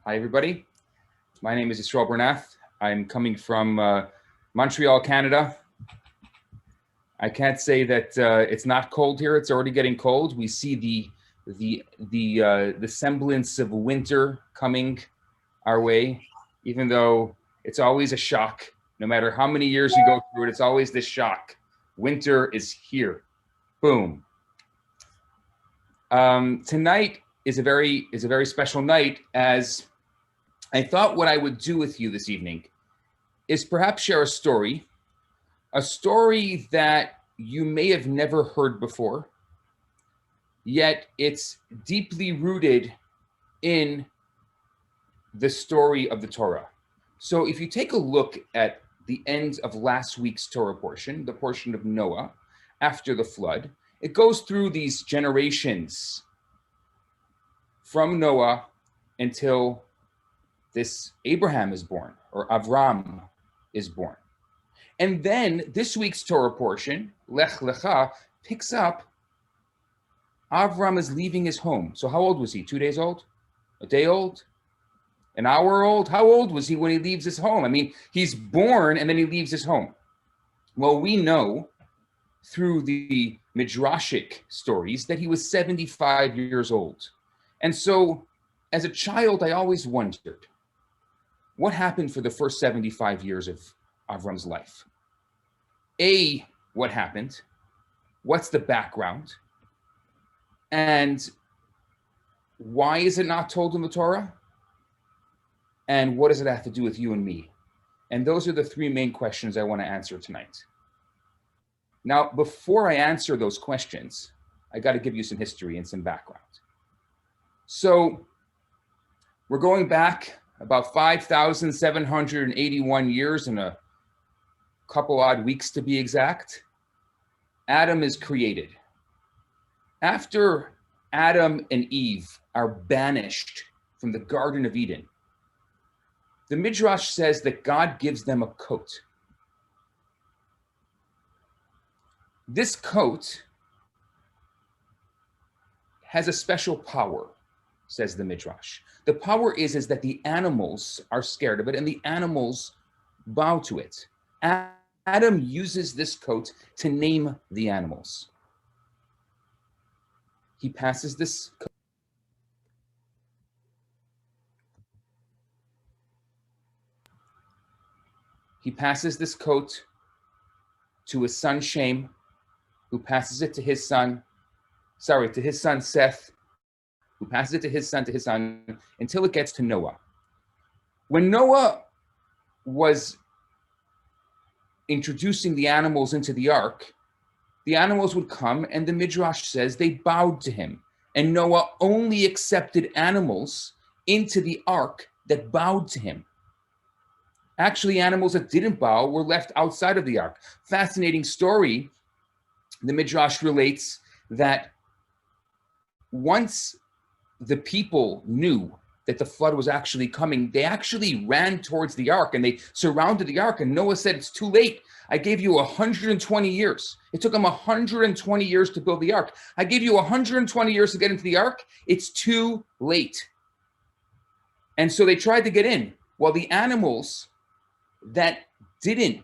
Hi, everybody. My name is Yisroel Bernath. I'm coming from Montreal, Canada. I can't say that it's not cold here. It's already getting cold. We see the semblance of winter coming our way, even though it's always a shock. No matter how many years you go through it, it's always this shock. Winter is here. Boom. Tonight is a very special night, as I thought what I would do with you this evening is perhaps share a story that you may have never heard before, yet it's deeply rooted in the story of the Torah. So if you take a look at the end of last week's Torah portion, the portion of Noah after the flood, it goes through these generations from Noah until this Abraham is born, or Avraham is born. And then this week's Torah portion, Lech Lecha, picks up Avraham is leaving his home. So how old was he? 2 days old? A day old? An hour old? How old was he when he leaves his home? I mean, he's born and then he leaves his home. Well, we know through the Midrashic stories that he was 75 years old. And so as a child, I always wondered, what happened for the first 75 years of Avram's life? What happened? What's the background? And why is it not told in the Torah? And what does it have to do with you and me? And those are the three main questions I want to answer tonight. Now, before I answer those questions, I got to give you some history and some background. So we're going back about 5,781 years and a couple odd weeks to be exact. Adam is created. After Adam and Eve are banished from the Garden of Eden, the Midrash says that God gives them a coat. This coat has a special power, says the Midrash. The power is that the animals are scared of it and the animals bow to it. Adam uses this coat to name the animals. He passes this coat. He passes this coat to his son Shem, who passes it to his son Seth, who passes it to his son, until it gets to Noah. When Noah was introducing the animals into the ark, the animals would come, and the Midrash says they bowed to him. And Noah only accepted animals into the ark that bowed to him. Actually, animals that didn't bow were left outside of the ark. Fascinating story. The Midrash relates that once the people knew that the flood was actually coming, they actually ran towards the ark and they surrounded the ark, and Noah said, "It's too late. I gave you 120 years. It took them 120 years to build the ark. I gave you 120 years to get into the ark. It's too late." And so they tried to get in. Well, the animals that didn't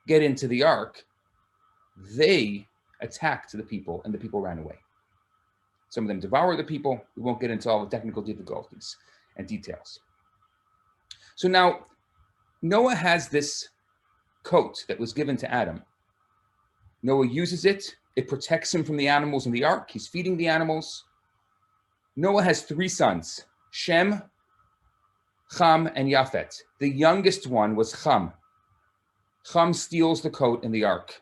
get into the ark, they attacked the people, and the people ran away. Some of them devoured the people. We won't get into all the technical difficulties and details. So now Noah has this coat that was given to Adam. Noah uses it. It protects him from the animals in the ark. He's feeding the animals. Noah has 3 sons, Shem, Cham, and Yafet. The youngest one was Cham. Cham steals the coat in the ark.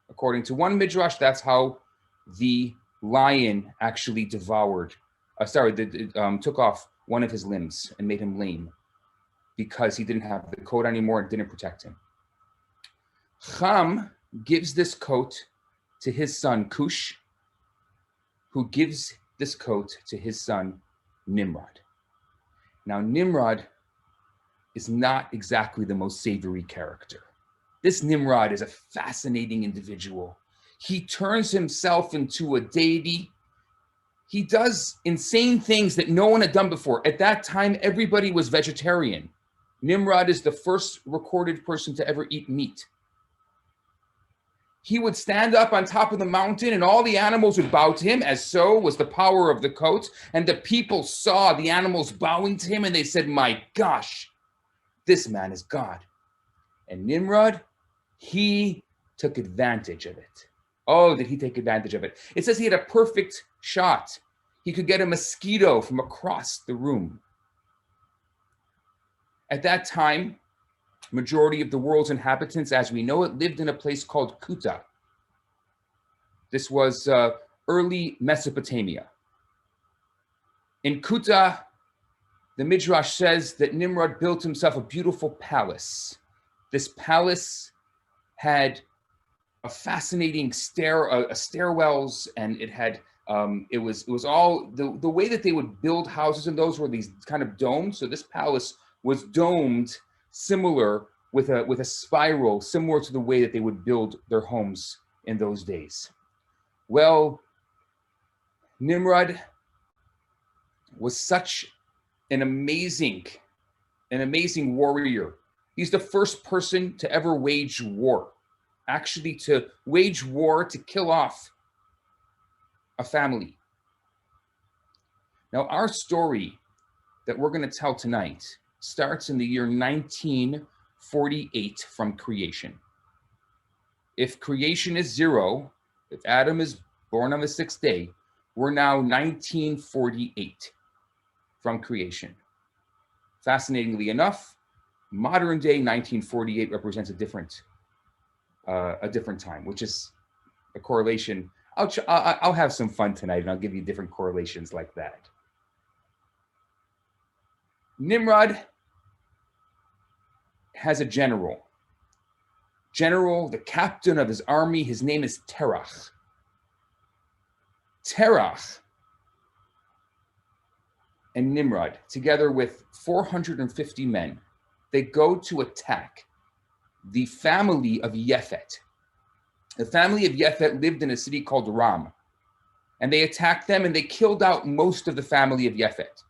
According to one Midrash, that's how the lion actually took off one of his limbs and made him lame because he didn't have the coat anymore and didn't protect him. Cham gives this coat to his son Cush, who gives this coat to his son Nimrod. Now, Nimrod is not exactly the most savory character. This Nimrod is a fascinating individual. He turns himself into a deity he does insane things that no one had done before. At that time, everybody was vegetarian. Nimrod is the first recorded person to ever eat meat. He would stand up on top of the mountain and all the animals would bow to him, as so was the power of the coat. And the people saw the animals bowing to him and they said, my gosh, this man is God. And Nimrod, he took advantage of it. Oh, did he take advantage of it? It says he had a perfect shot. He could get a mosquito from across the room. At that time, majority of the world's inhabitants, as we know it, lived in a place called Kuta. This was early Mesopotamia. In Kuta, the Midrash says that Nimrod built himself a beautiful palace. This palace had a fascinating stairwells, and it had it was all the way that they would build houses in those were these kind of domes. So this palace was domed, similar with a spiral, similar to the way that they would build their homes in those days. Well, Nimrod was such an amazing warrior. He's the first person to ever wage war, actually to wage war to kill off a family. Now, our story that we're going to tell tonight starts in the year 1948 from creation. If creation is 0, if Adam is born on the 6th day, we're now 1948 from creation. Fascinatingly enough, modern day 1948 represents a different time, which is a correlation. I'll have some fun tonight and I'll give you different correlations like that. Nimrod has a general, the captain of his army. His name is Terach. Terach and Nimrod, together with 450 men, they go to attack the family of Yefet. The family of Yefet lived in a city called Ram, and they attacked them and they killed out most of the family of Yefet.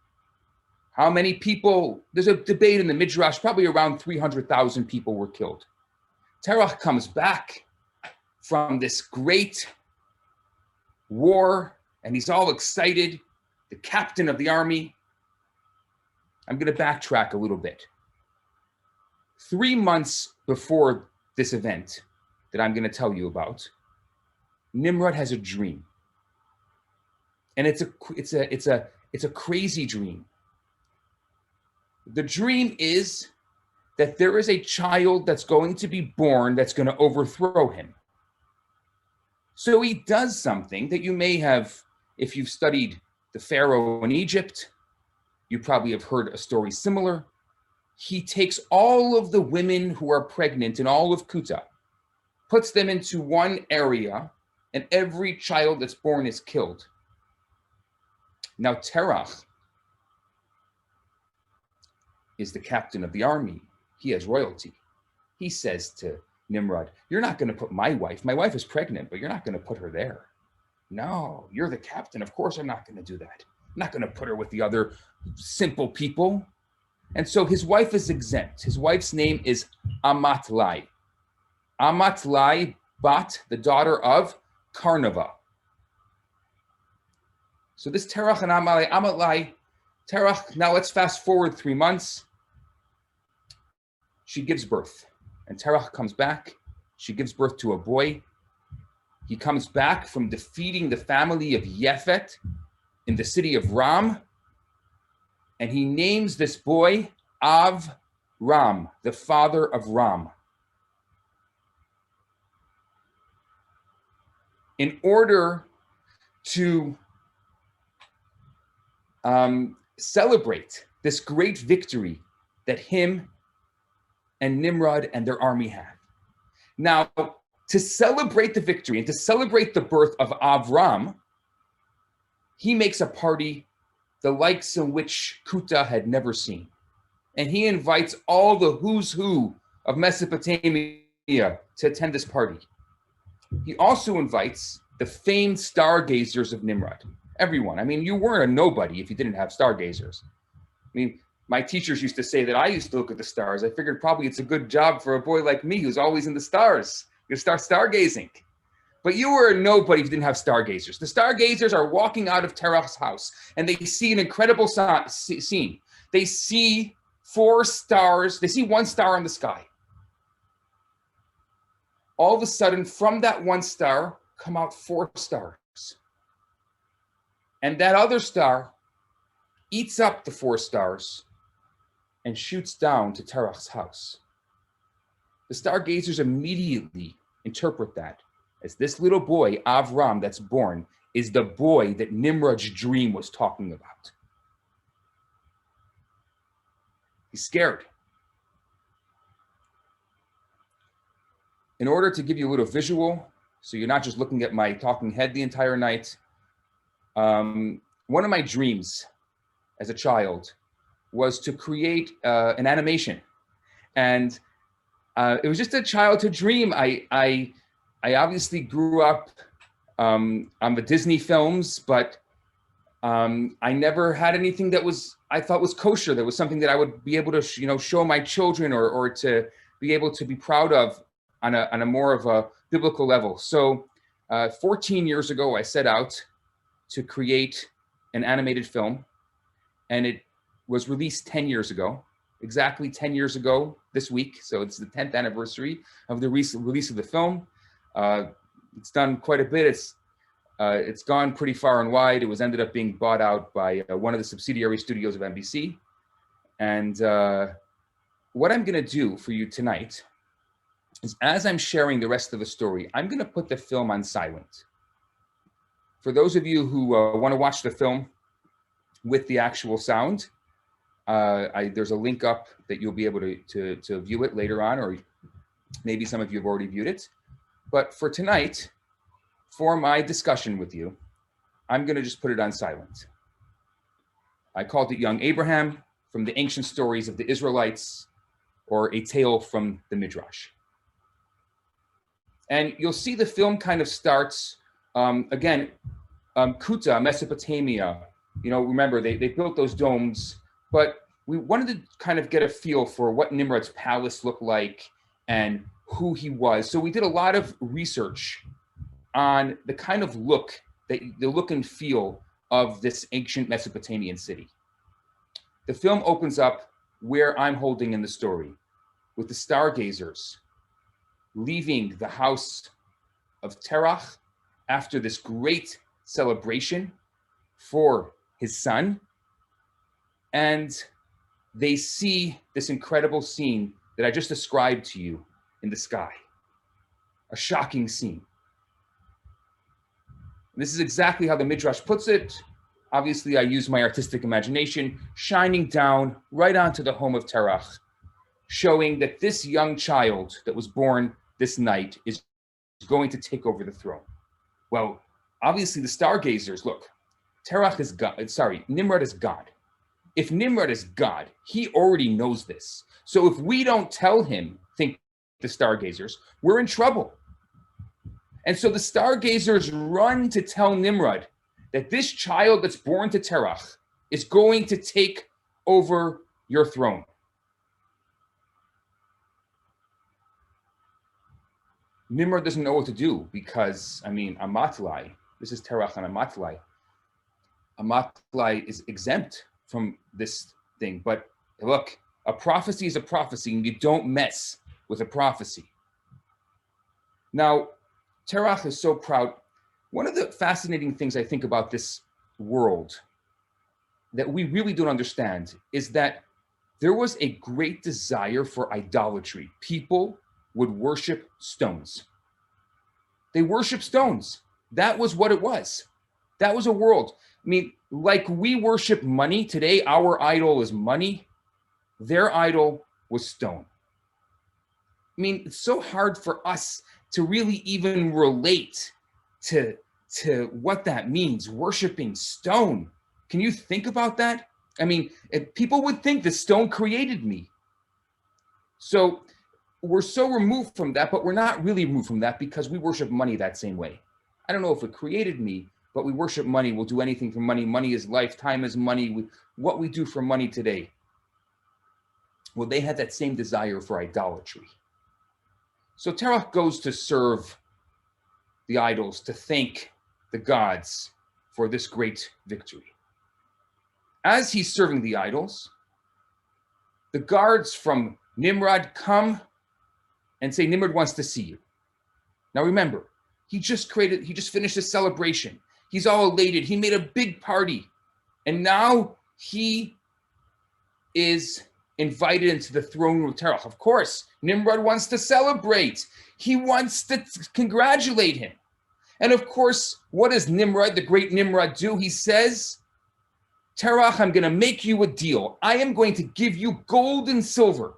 How many people? There's a debate in the Midrash, probably around 300,000 people were killed. Terach comes back from this great war, and he's all excited, the captain of the army. I'm going to backtrack a little bit. 3 months before this event that I'm going to tell you about, Nimrod has a dream. And it's a crazy dream. The dream is that there is a child that's going to be born that's going to overthrow him. So he does something that you may have, if you've studied the Pharaoh in Egypt, you probably have heard a story similar. He takes all of the women who are pregnant in all of Kuta, puts them into one area, and every child that's born is killed. Now Terach is the captain of the army. He has royalty. He says to Nimrod, you're not going to put my wife is pregnant, but you're not going to put her there. No, you're the captain. Of course I'm not going to do that. I'm not going to put her with the other simple people. And so his wife is exempt. His wife's name is Amatlai. Amatlai, Bat, the daughter of Karnava. So this Terach and Amatlai, Terach, now let's fast forward 3 months. She gives birth, and Terach comes back. She gives birth to a boy. He comes back from defeating the family of Yefet in the city of Ram, and he names this boy Avraham, the father of Ram. In order to celebrate this great victory that him and Nimrod and their army have. Now, to celebrate the victory and to celebrate the birth of Avraham, he makes a party the likes in which Kuta had never seen. And he invites all the who's who of Mesopotamia to attend this party. He also invites the famed stargazers of Nimrod. Everyone. I mean, you weren't a nobody if you didn't have stargazers. I mean, my teachers used to say that I used to look at the stars. I figured probably it's a good job for a boy like me who's always in the stars. You start stargazing. But you were a nobody if you didn't have stargazers. The stargazers are walking out of Terach's house, and they see an incredible scene. They see 4 stars. They see 1 star in the sky. All of a sudden, from that 1 star come out 4 stars. And that other star eats up the 4 stars and shoots down to Terach's house. The stargazers immediately interpret that as this little boy, Avraham, that's born, is the boy that Nimrod's dream was talking about. He's scared. In order to give you a little visual, so you're not just looking at my talking head the entire night, one of my dreams as a child was to create an animation. And it was just a childhood dream. I obviously grew up on the Disney films, but I never had anything that I thought was kosher. That was something that I would be able to, show my children or to be able to be proud of on a more of a biblical level. So 14 years ago, I set out to create an animated film, and it was released 10 years ago, exactly 10 years ago this week. So it's the 10th anniversary of the release of the film. It's done quite a bit. It's gone pretty far and wide. It was ended up being bought out by one of the subsidiary studios of NBC. And what I'm going to do for you tonight is, as I'm sharing the rest of the story, I'm going to put the film on silent. For those of you who want to watch the film with the actual sound, there's a link up that you'll be able to view it later on, or maybe some of you have already viewed it. But for tonight, for my discussion with you, I'm going to just put it on silent. I called it Young Abraham, from the ancient stories of the Israelites, or a tale from the Midrash. And you'll see the film kind of starts, again, Kuta, Mesopotamia. Remember, they built those domes, but we wanted to kind of get a feel for what Nimrod's palace looked like and who he was. So we did a lot of research on the kind of look, the look and feel of this ancient Mesopotamian city. The film opens up where I'm holding in the story, with the stargazers leaving the house of Terach after this great celebration for his son. And they see this incredible scene that I just described to you in the sky. A shocking scene. And this is exactly how the Midrash puts it. Obviously, I use my artistic imagination, shining down right onto the home of Terach, showing that this young child that was born this night is going to take over the throne. Well, obviously the stargazers, look, Terach is God, Nimrod is God. If Nimrod is God, he already knows this. So if we don't tell him, think the stargazers, we're in trouble. And so the stargazers run to tell Nimrod that this child that's born to Terach is going to take over your throne. Nimrod doesn't know what to do because, Amatlai, this is Terach and Amatlai. Amatlai is exempt from this thing, but look, a prophecy is a prophecy, and you don't mess with a prophecy. Now, Terach is so proud. One of the fascinating things I think about this world that we really don't understand is that there was a great desire for idolatry. People would worship stones. They worship stones. That was what it was. That was a world. Like we worship money today, our idol is money. Their idol was stone. It's so hard for us to really even relate to what that means, worshiping stone. Can you think about that? If people would think that stone created me. So we're so removed from that, but we're not really removed from that because we worship money that same way. I don't know if it created me, but we worship money. We'll do anything for money. Money is life. Time is money. What we do for money today. Well, they had that same desire for idolatry. So Terach goes to serve the idols, to thank the gods for this great victory. As he's serving the idols, the guards from Nimrod come and say, Nimrod wants to see you. Now remember, he just finished a celebration. He's all elated. He made a big party. And now he is invited into the throne room of Terach. Of course, Nimrod wants to celebrate. He wants to congratulate him. And of course, what does Nimrod, the great Nimrod, do? He says, Terach, I'm going to make you a deal. I am going to give you gold and silver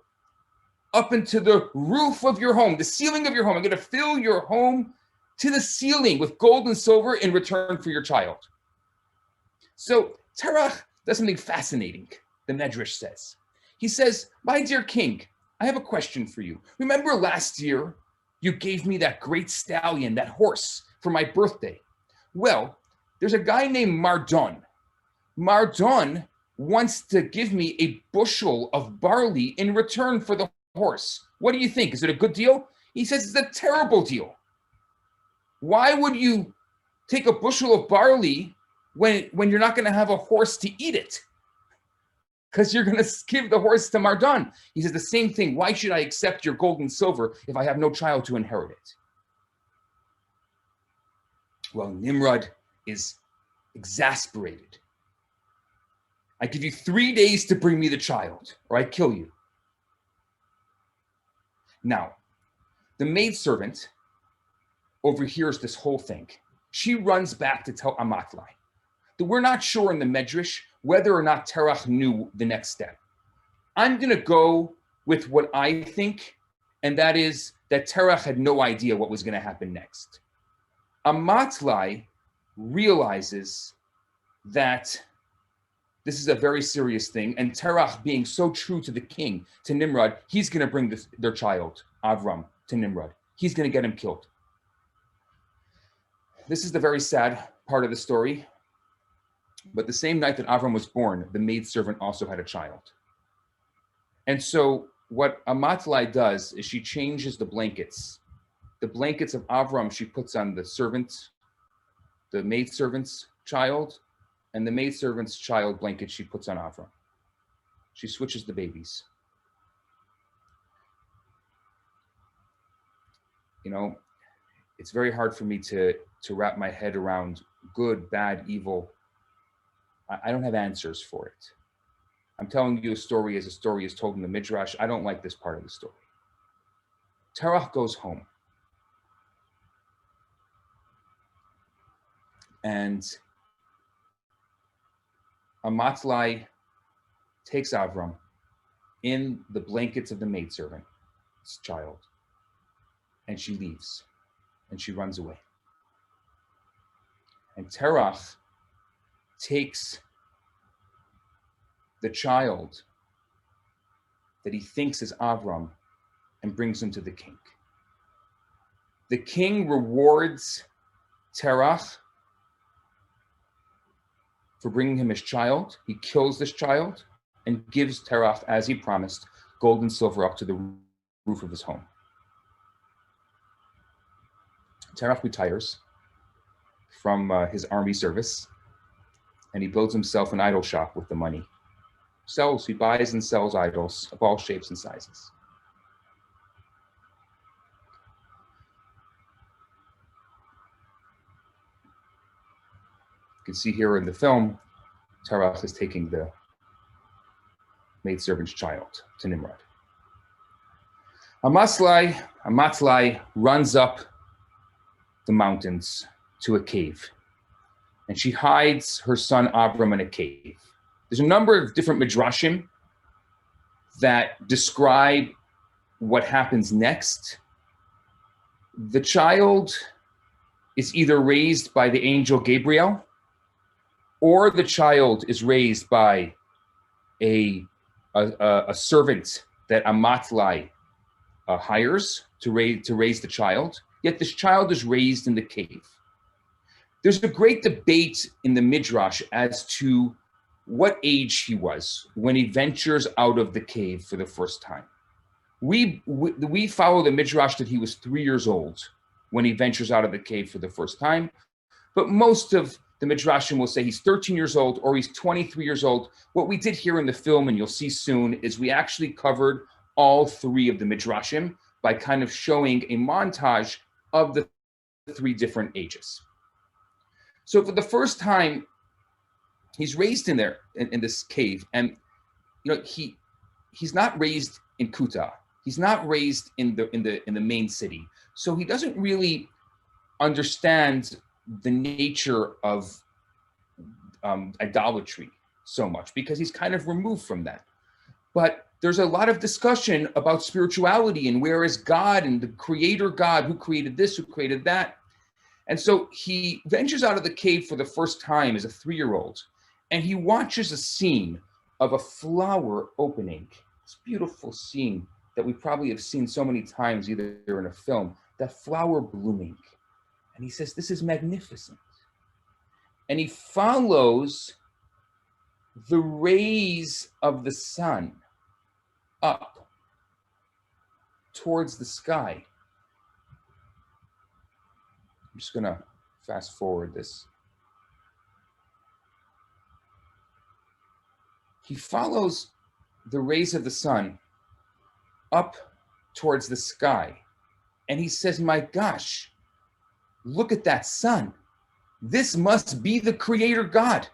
up into the roof of your home, the ceiling of your home. I'm going to fill your home to the ceiling with gold and silver in return for your child. So Terach does something fascinating, the Medrash says. He says, my dear king, I have a question for you. Remember last year, you gave me that great stallion, that horse, for my birthday. Well, there's a guy named Mardon. Mardon wants to give me a bushel of barley in return for the horse. What do you think? Is it a good deal? He says it's a terrible deal. Why would you take a bushel of barley when you're not going to have a horse to eat it? Because you're going to give the horse to Mardon. He says the same thing. Why should I accept your gold and silver if I have no child to inherit it? Well, Nimrod is exasperated. I give you 3 days to bring me the child, or I kill you. Now, the maidservant overhears this whole thing. She runs back to tell Amatlai. We're not sure in the Medrash whether or not Terach knew the next step. I'm going to go with what I think, and that is that Terach had no idea what was going to happen next. Amatlai realizes that this is a very serious thing, and Terach, being so true to the king, to Nimrod, he's going to bring their child, Avraham, to Nimrod. He's going to get him killed. This is the very sad part of the story. But the same night that Avraham was born, the maidservant also had a child. And so what Amatlai does is she changes the blankets. The blankets of Avraham she puts on the maidservant's child, and the maidservant's child blanket she puts on Avraham. She switches the babies. You know, it's very hard for me to wrap my head around good, bad, evil. I don't have answers for it. I'm telling you a story as a story is told in the Midrash. I don't like this part of the story. Terach goes home. And Amatlai takes Avraham in the blankets of the maidservant's child. And she leaves. And she runs away. And Terach takes the child that he thinks is Avraham and brings him to the king. The king rewards Terach for bringing him his child. He kills this child and gives Terach, as he promised, gold and silver up to the roof of his home. Terach retires from his army service, and he builds himself an idol shop with the money. He buys and sells idols of all shapes and sizes. You can see here in the film, Terach is taking the maidservant's child to Nimrod. Amatlai runs up the mountains to a cave, and she hides her son Avraham in a cave. There's a number of different midrashim that describe what happens next. The child is either raised by the angel Gabriel, or the child is raised by a servant that Amatlai hires to raise the child. Yet this child is raised in the cave. There's a great debate in the Midrash as to what age he was when he ventures out of the cave for the first time. We follow the Midrash that he was 3 years old when he ventures out of the cave for the first time, but most of the Midrashim will say he's 13 years old or he's 23 years old. What we did here in the film, and you'll see soon, is we actually covered all three of the Midrashim by kind of showing a montage of the three different ages. So for the first time, he's raised in there in this cave, and he's not raised in Kuta. He's not raised in the main city, so he doesn't really understand the nature of idolatry so much because he's kind of removed from that. But there's a lot of discussion about spirituality and where is God and the creator God, who created this, who created that. And so he ventures out of the cave for the first time as a 3-year-old, and he watches a scene of a flower opening. This beautiful scene that we probably have seen so many times, either in a film, that flower blooming. And he says, this is magnificent. And he follows the rays of the sun up towards the sky. I'm just gonna fast forward this. He follows the rays of the sun up towards the sky. And he says, my gosh, look at that sun. This must be the creator God.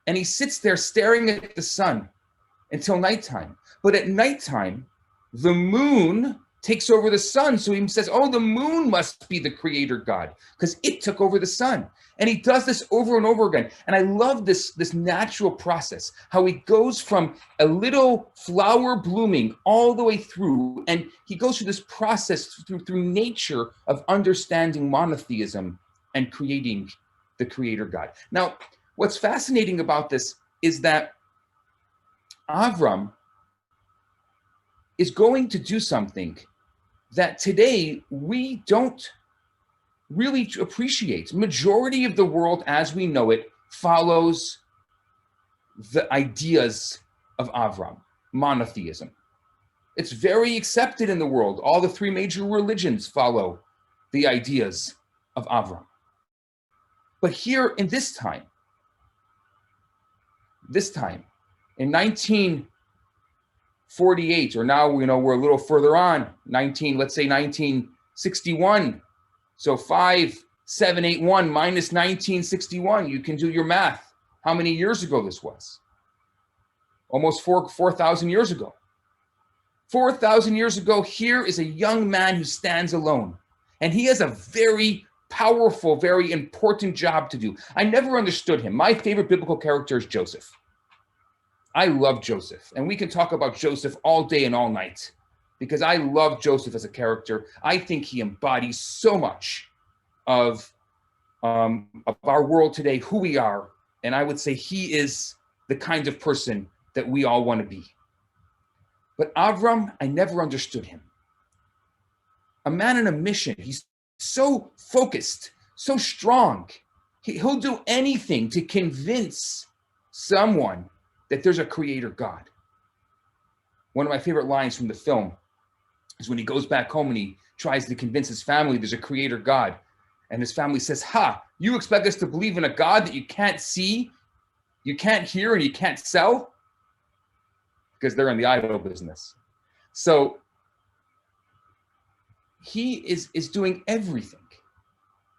And he sits there staring at the sun until nighttime. But at nighttime, the moon takes over the sun. So he says, oh, the moon must be the creator God because it took over the sun. And he does this over and over again. And I love this natural process, how he goes from a little flower blooming all the way through. And he goes through this process through nature of understanding monotheism and creating the creator God. Now, what's fascinating about this is that Avraham is going to do something that today we don't really appreciate. Majority of the world as we know it follows the ideas of Avraham, monotheism. It's very accepted in the world. All the three major religions follow the ideas of Avraham. But here in this time, in 1948, or now we're a little further on, let's say 1961. So 5781 minus 1961, you can do your math. How many years ago this was? Almost 4,000 years ago. 4,000 years ago, here is a young man who stands alone. And he has a very powerful, very important job to do. I never understood him. My favorite biblical character is Joseph. I love Joseph. And we can talk about Joseph all day and all night because I love Joseph as a character. I think he embodies so much of our world today, who we are. And I would say he is the kind of person that we all want to be. But Avraham, I never understood him. A man on a mission. He's so focused, so strong. He'll do anything to convince someone that there's a creator God. One of my favorite lines from the film is when he goes back home and he tries to convince his family there's a creator God. And his family says, you expect us to believe in a God that you can't see, you can't hear, and you can't sell? Because they're in the idol business. So he is doing everything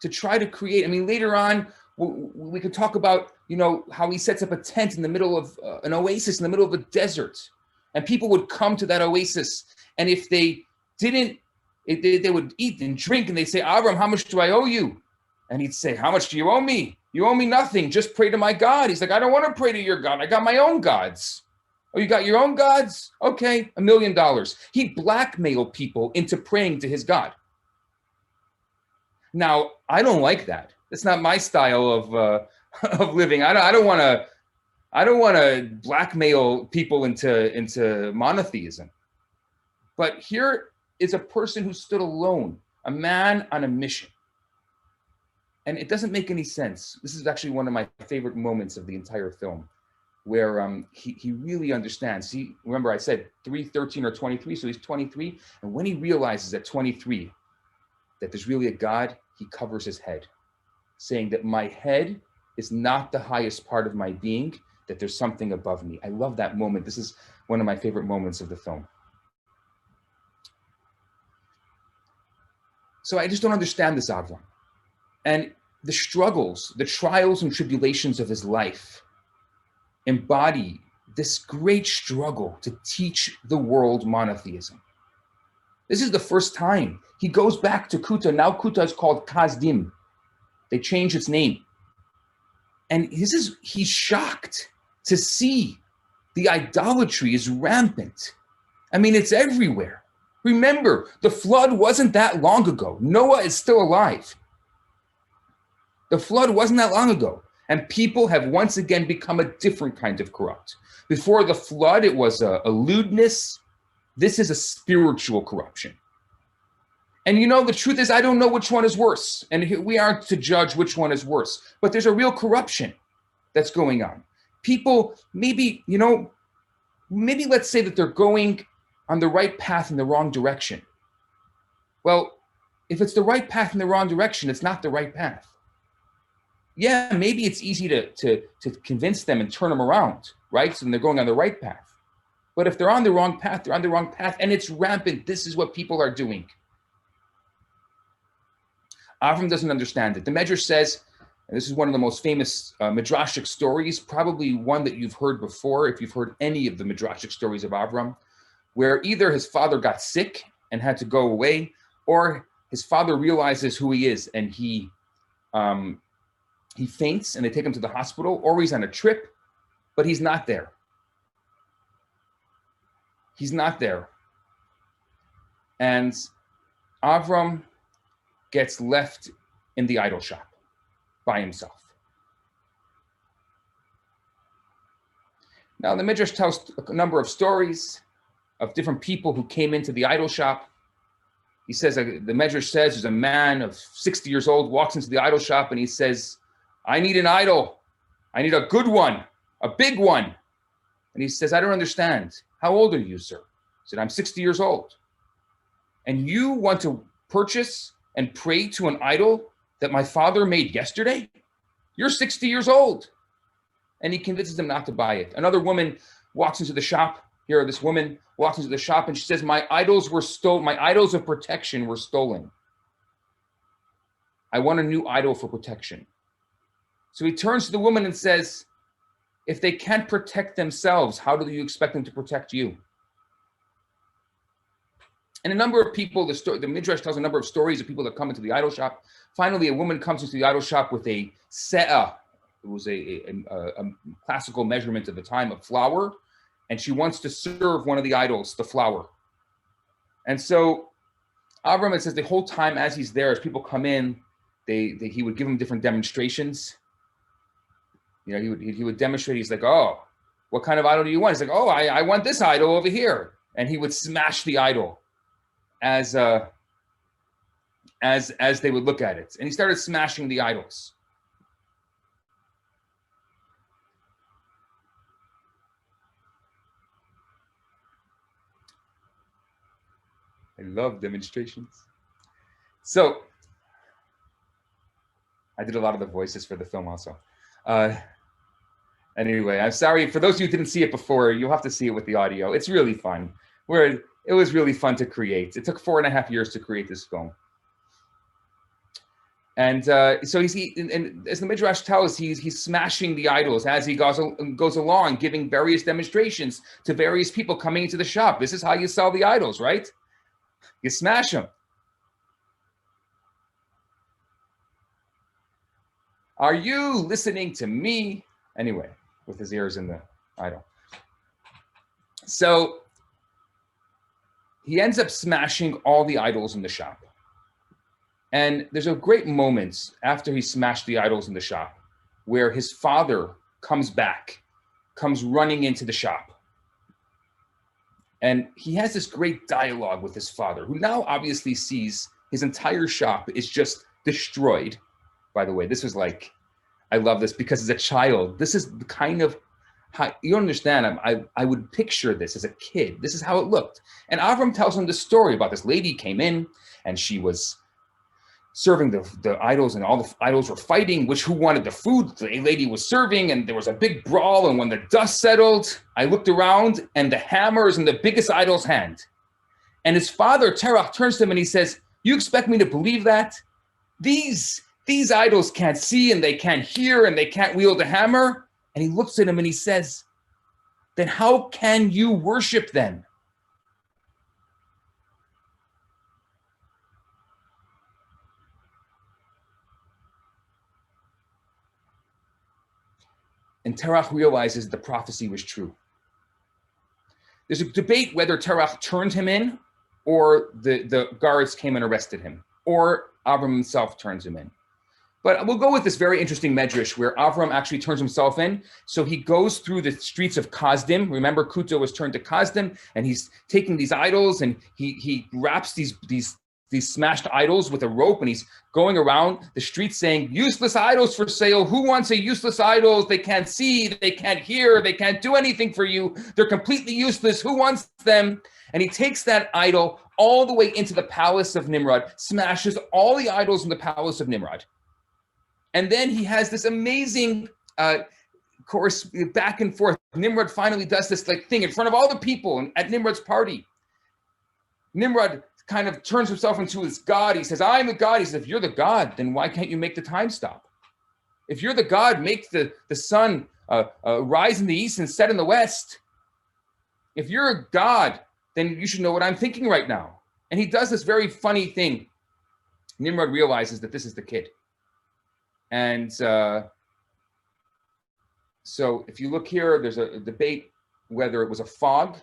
to try to create. I mean, later on, we could talk about, how he sets up a tent in the middle of an oasis in the middle of a desert. And people would come to that oasis. And if they didn't, they would eat and drink. And they'd say, Avraham, how much do I owe you? And he'd say, how much do you owe me? You owe me nothing. Just pray to my God. He's like, I don't want to pray to your God. I got my own gods. Oh, you got your own gods? Okay, $1 million. He blackmailed people into praying to his God. Now, I don't like that. That's not my style of living. I don't want to blackmail people into monotheism. But here is a person who stood alone, a man on a mission. And it doesn't make any sense. This is actually one of my favorite moments of the entire film, where he really understands. Remember I said 13 or 23, so he's 23. And when he realizes at 23 that there's really a God, he covers his head, saying that my head is not the highest part of my being, that there's something above me. I love that moment. This is one of my favorite moments of the film. So I just don't understand this Avraham. And the struggles, the trials and tribulations of his life embody this great struggle to teach the world monotheism. This is the first time he goes back to Kuta. Now Kuta is called Kazdim. They changed its name. And he's shocked to see the idolatry is rampant. I mean, it's everywhere. Remember, the flood wasn't that long ago. Noah is still alive. The flood wasn't that long ago. And people have once again become a different kind of corrupt. Before the flood, it was a lewdness. This is a spiritual corruption. And you know, the truth is, I don't know which one is worse. And we aren't to judge which one is worse. But there's a real corruption that's going on. People, maybe let's say that they're going on the right path in the wrong direction. Well, if it's the right path in the wrong direction, it's not the right path. Yeah, maybe it's easy to convince them and turn them around, right? So then they're going on the right path. But if they're on the wrong path, they're on the wrong path, and it's rampant. This is what people are doing. Avraham doesn't understand it. The Medrash says, and this is one of the most famous Midrashic stories, probably one that you've heard before, if you've heard any of the Midrashic stories of Avraham, where either his father got sick and had to go away, or his father realizes who he is and he faints and they take him to the hospital, or he's on a trip, but he's not there. He's not there. And Avraham gets left in the idol shop by himself. Now, the Midrash tells a number of stories of different people who came into the idol shop. He says, the Midrash says, there's a man of 60 years old walks into the idol shop and he says, I need an idol. I need a good one, a big one. And he says, I don't understand. How old are you, sir? He said, I'm 60 years old. And you want to purchase and pray to an idol that my father made yesterday? You're 60 years old. And he convinces him not to buy it. Another woman walks into the shop. Here, this woman walks into the shop and she says, my idols were stolen. My idols of protection were stolen. I want a new idol for protection. So he turns to the woman and says, if they can't protect themselves, how do you expect them to protect you? And a number of people, the Midrash tells a number of stories of people that come into the idol shop. Finally, a woman comes into the idol shop with a se'ah. It was a classical measurement of the time of flour. And she wants to serve one of the idols, the flour. And so Avraham, it says the whole time as he's there, as people come in, he would give them different demonstrations. You know, he would demonstrate. He's like, oh, what kind of idol do you want? He's like, oh, I want this idol over here. And he would smash the idol as they would look at it. And he started smashing the idols. I love demonstrations. So I did a lot of the voices for the film also. Anyway, I'm sorry for those of you who didn't see it before. You'll have to see it with the audio. It's really fun. It was really fun to create. It took 4.5 years to create this film. And so and as the Midrash tells, he's smashing the idols as he goes along, giving various demonstrations to various people coming into the shop. This is how you sell the idols, right? You smash them. Are you listening to me? Anyway, with his ears in the idol. So he ends up smashing all the idols in the shop. And there's a great moment after he smashed the idols in the shop where his father comes running into the shop. And he has this great dialogue with his father, who now obviously sees his entire shop is just destroyed. by the way. This was like, I love this because as a child, this is the kind of how you understand. I would picture this as a kid. This is how it looked. And Avraham tells him the story about this lady came in and she was serving the idols, and all the idols were fighting who wanted the food. The lady was serving, and there was a big brawl. And when the dust settled, I looked around, and the hammer is in the biggest idol's hand. And his father, Terach, turns to him and he says, "You expect me to believe that? These idols can't see, and they can't hear, and they can't wield a hammer." And he looks at him and he says, "Then how can you worship them?" And Terach realizes the prophecy was true. There's a debate whether Terach turned him in, or the guards came and arrested him, or Avram himself turns him in. But we'll go with this very interesting medrash where Avram actually turns himself in. So he goes through the streets of Kasdim. Remember, Kuta was turned to Kasdim, and he's taking these idols, and he wraps these smashed idols with a rope, and he's going around the streets saying, "Useless idols for sale. Who wants a useless idols? They can't see, they can't hear, they can't do anything for you. They're completely useless. Who wants them?" And he takes that idol all the way into the palace of Nimrod, smashes all the idols in the palace of Nimrod. And then he has this amazing course back and forth. Nimrod finally does this thing in front of all the people at Nimrod's party. Nimrod kind of turns himself into this god. He says, "I'm the god." He says, "If you're the god, then why can't you make the time stop? If you're the god, make the sun rise in the east and set in the west. If you're a god, then you should know what I'm thinking right now." And he does this very funny thing. Nimrod realizes that this is the kid. And so if you look here, there's a debate whether it was a fog,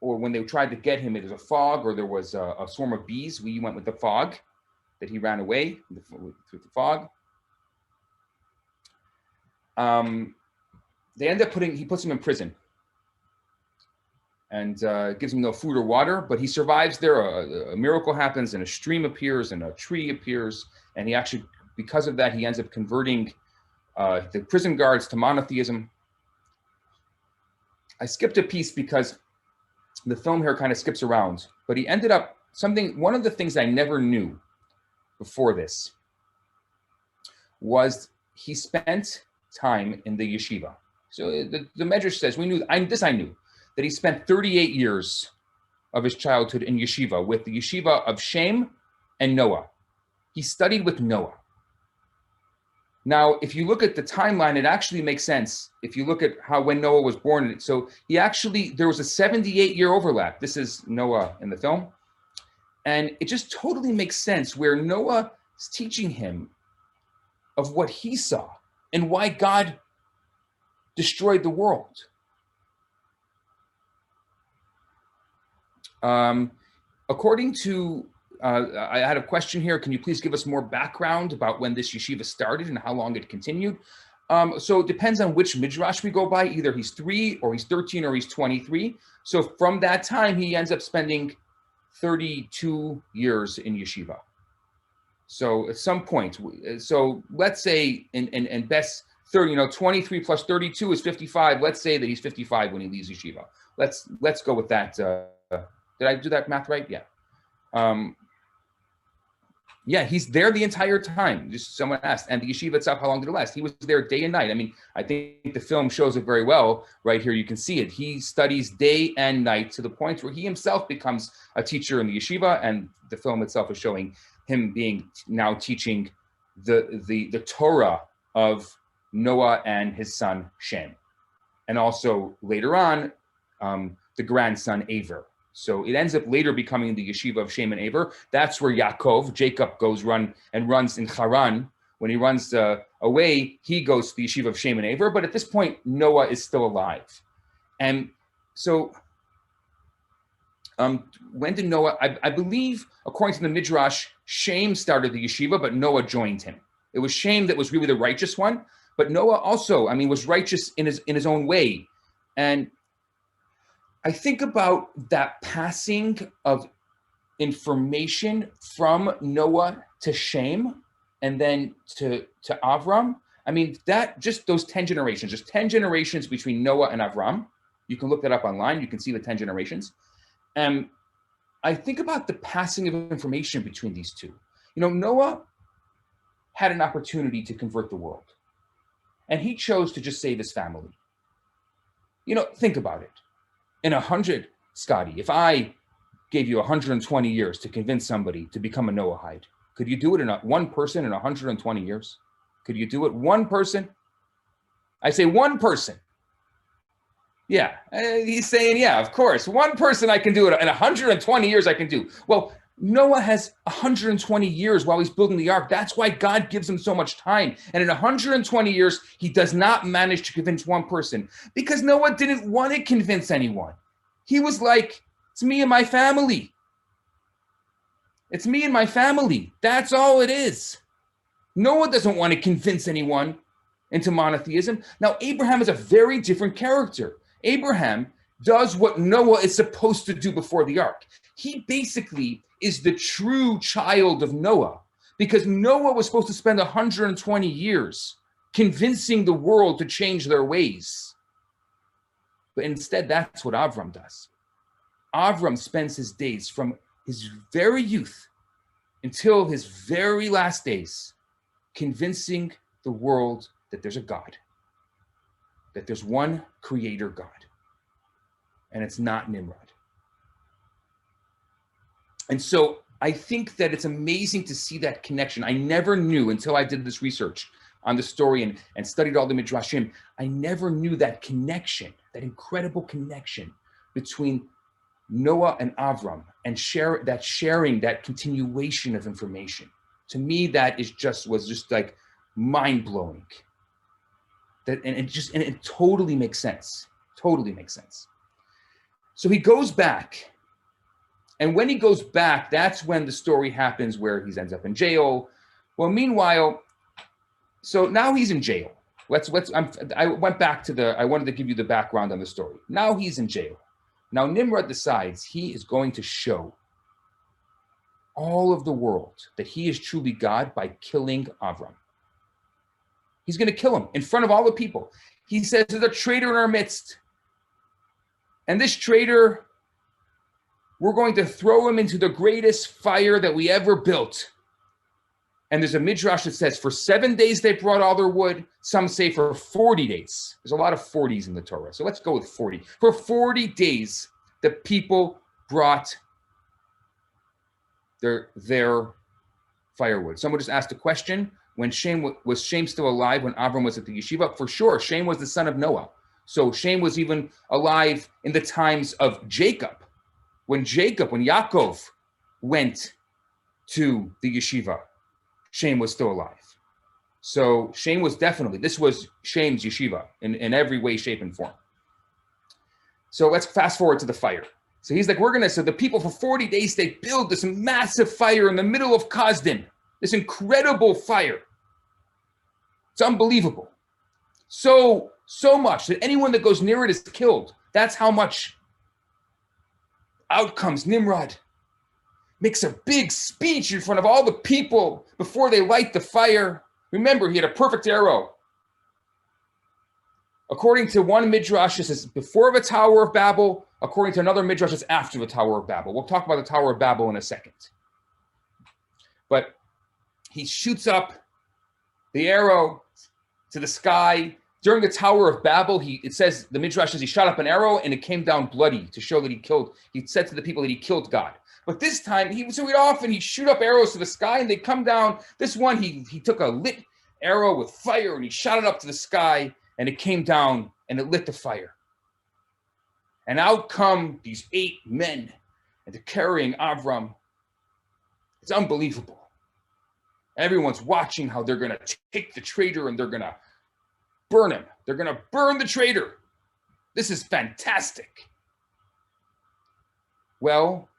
or when they tried to get him, it was a fog, or there was a swarm of bees. We went with the fog, that he ran away through the fog. They end up he puts him in prison, and gives him no food or water, but he survives there. A miracle happens, and a stream appears, and a tree appears, and he actually, because of that, he ends up converting the prison guards to monotheism. I skipped a piece because the film here kind of skips around, but he ended up one of the things I never knew before this was he spent time in the yeshiva. So the Medrash says, I knew, that he spent 38 years of his childhood in yeshiva, with the yeshiva of Shem and Noah. He studied with Noah. Now, if you look at the timeline, it actually makes sense. If you look at when Noah was born, so there was a 78-year overlap. This is Noah in the film. And it just totally makes sense where Noah is teaching him of what he saw and why God destroyed the world. According to I had a question here. Can you please give us more background about when this yeshiva started and how long it continued? So it depends on which midrash we go by. Either he's 3 or he's 13 or he's 23. So from that time, he ends up spending 32 years in yeshiva. So at some point, so let's say in best 30, 23 plus 32 is 55. Let's say that he's 55 when he leaves yeshiva. Let's go with that. Did I do that math right? Yeah. Yeah, he's there the entire time. Just someone asked, and the yeshiva itself, how long did it last? He was there day and night. I mean, I think the film shows it very well. Right here, you can see it. He studies day and night to the point where he himself becomes a teacher in the yeshiva, and the film itself is showing him being now teaching the Torah of Noah and his son Shem, and also later on the grandson Aver. So it ends up later becoming the yeshiva of Shem and Aver. That's where Jacob goes runs in Haran. When he runs away, he goes to the yeshiva of Shem and Aver. But at this point, Noah is still alive. And so when did Noah, I believe, according to the Midrash, Shem started the yeshiva, but Noah joined him. It was Shem that was really the righteous one. But Noah also, was righteous in his own way. And I think about that passing of information from Noah to Shem and then to Avram. I mean, that just those 10 generations, just 10 generations between Noah and Avram. You can look that up online. You can see the 10 generations. I think about the passing of information between these two. You know, Noah had an opportunity to convert the world, and he chose to just save his family. You know, think about it. In 100, Scotty, if I gave you 120 years to convince somebody to become a Noahide, could you do it in one person in 120 years? Could you do it? One person? I say one person. Yeah, he's saying, yeah, of course. One person I can do it. In 120 years I can do. Well, Noah has 120 years while he's building the ark. That's why God gives him so much time. And in 120 years, he does not manage to convince one person because Noah didn't want to convince anyone. He was like, it's me and my family. It's me and my family. That's all it is. Noah doesn't want to convince anyone into monotheism. Now, Abraham is a very different character. Abraham does what Noah is supposed to do before the ark. He basically is the true child of Noah because Noah was supposed to spend 120 years convincing the world to change their ways. But instead, that's what Avram does. Avram spends his days from his very youth until his very last days convincing the world that there's a God, that there's one creator God, and it's not Nimrod. And so I think that it's amazing to see that connection. I never knew until I did this research on the story and studied all the Midrashim, I never knew that connection, that incredible connection between Noah and Avram and sharing, that continuation of information. To me, that was just like mind-blowing. And it totally makes sense. Totally makes sense. So he goes back. And when he goes back, that's when the story happens where he ends up in jail. Well, meanwhile, so now he's in jail. I went back to I wanted to give you the background on the story. Now he's in jail. Now Nimrod decides he is going to show all of the world that he is truly God by killing Avram. He's going to kill him in front of all the people. He says, there's a traitor in our midst. And this traitor, we're going to throw him into the greatest fire that we ever built. And there's a midrash that says for 7 days they brought all their wood. Some say for 40 days. There's a lot of 40s in the Torah. So let's go with 40. For 40 days, the people brought their firewood. Someone just asked a question. Was Shem still alive when Avram was at the yeshiva? For sure. Shem was the son of Noah. So Shem was even alive in the times of Jacob. When Yaakov went to the yeshiva, Shem was still alive. So Shem was this was Shem's yeshiva in every way, shape, and form. So let's fast forward to the fire. So he's like, so the people for 40 days, they build this massive fire in the middle of Kasdim, this incredible fire. It's unbelievable. So much that anyone that goes near it is killed. That's how much. Out comes Nimrod, makes a big speech in front of all the people before they light the fire. Remember, he had a perfect arrow. According to one midrash, this is before the Tower of Babel. According to another midrash, it's after the Tower of Babel. We'll talk about the Tower of Babel in a second. But he shoots up the arrow to the sky. During the Tower of Babel, it says, the midrash says he shot up an arrow and it came down bloody to show that he said to the people that he killed God. But this time, he'd shoot up arrows to the sky and they come down. This one, he took a lit arrow with fire and he shot it up to the sky and it came down and it lit the fire. And out come these 8 men and they're carrying Avram. It's unbelievable. Everyone's watching how they're going to take the traitor and they're going to burn him. They're going to burn the traitor. This is fantastic. Well,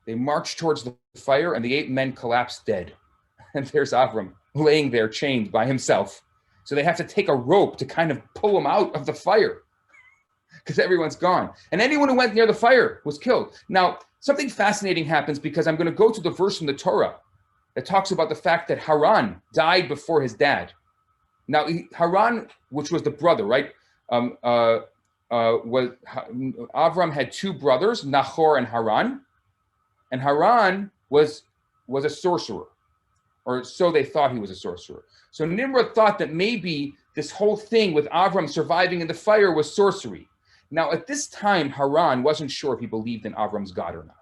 they march towards the fire and the 8 men collapse dead. And there's Avram laying there chained by himself. So they have to take a rope to kind of pull him out of the fire because everyone's gone. And anyone who went near the fire was killed. Now, something fascinating happens because I'm going to go to the verse from the Torah that talks about the fact that Haran died before his dad. Now, Haran, which was the brother, right? Avraham had two brothers, Nahor and Haran was a sorcerer, or so they thought he was a sorcerer. So Nimrod thought that maybe this whole thing with Avraham surviving in the fire was sorcery. Now, at this time, Haran wasn't sure if he believed in Avram's God or not.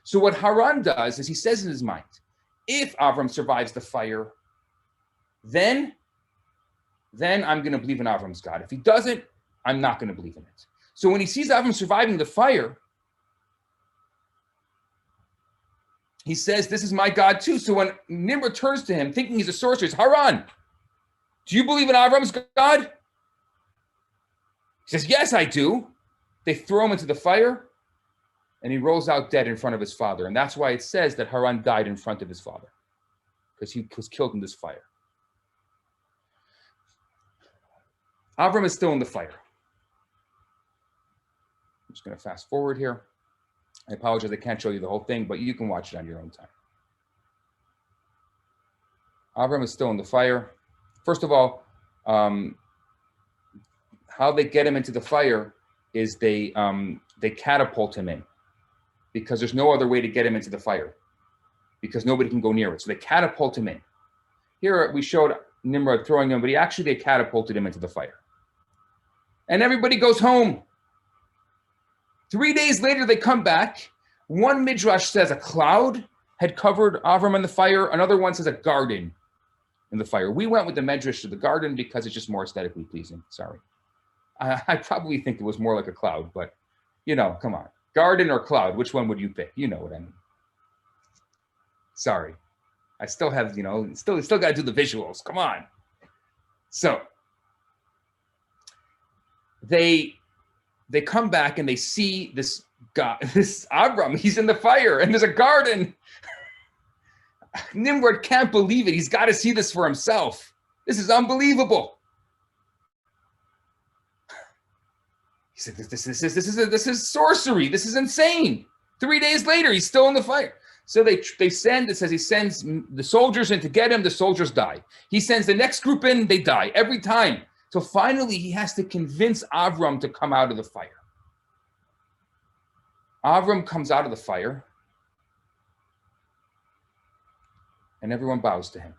So what Haran does is he says in his mind, if Avram survives the fire, then I'm going to believe in Avram's God. If he doesn't, I'm not going to believe in it. So when he sees Avram surviving the fire, he says, this is my God too. So when Nimrod turns to him, thinking he's a sorcerer, he says, Haran, do you believe in Avram's God? He says, yes, I do. They throw him into the fire, and he rolls out dead in front of his father. And that's why it says that Haran died in front of his father, because he was killed in this fire. Avram is still in the fire. I'm just going to fast forward here. I apologize, I can't show you the whole thing, but you can watch it on your own time. Avram is still in the fire. First of all, how they get him into the fire is they catapult him in, because there's no other way to get him into the fire, because nobody can go near it. So they catapult him in. Here we showed Nimrod throwing him, but they catapulted him into the fire. And everybody goes home. 3 days later, they come back. One midrash says a cloud had covered Avram in the fire. Another one says a garden in the fire. We went with the midrash to the garden because it's just more aesthetically pleasing. Sorry. I probably think it was more like a cloud, but come on. Garden or cloud, which one would you pick? You know what I mean. Sorry. I still have, still got to do the visuals. Come on. So they come back and they see this guy, this Avram, he's in the fire and there's a garden. Nimrod can't believe it. He's got to see this for himself. This is unbelievable. He said, this is sorcery. This is insane. 3 days later, he's still in the fire. So they send, it says he sends the soldiers in to get him. The soldiers die. He sends the next group in, they die every time. So finally, he has to convince Avram to come out of the fire. Avram comes out of the fire, and everyone bows to him.